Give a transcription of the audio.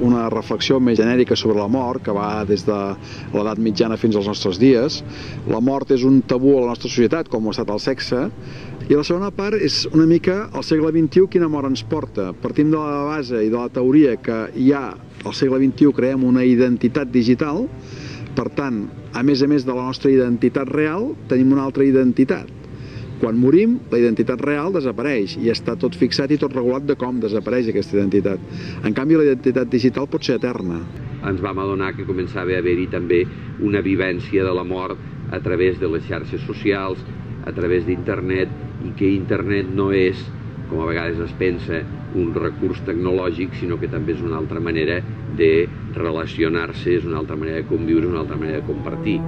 una reflexió més genèrica sobre la mort, que va des de l'edat mitjana fins als nostres dies. La mort és un tabú a la nostra societat, com ho ha estat el sexe, i la segona part és una mica al segle XXI quina mort ens porta. Partim de la base i de la teoria que ja al segle XXI creem una identitat digital, per tant, a més de la nostra identitat real, tenim una altra identitat. Quan morim, la identitat real desapareix i està tot fixat i tot regulat de com desapareix aquesta identitat. En canvi, la identitat digital pot ser eterna. Ens vam adonar que començava a haver-hi també una vivència de la mort a través de les xarxes socials, a través d'internet, i que internet no és, com a vegades es pensa, un recurs tecnològic, sinó que també és una altra manera de relacionar-se, és una altra manera de conviure, una altra manera de compartir.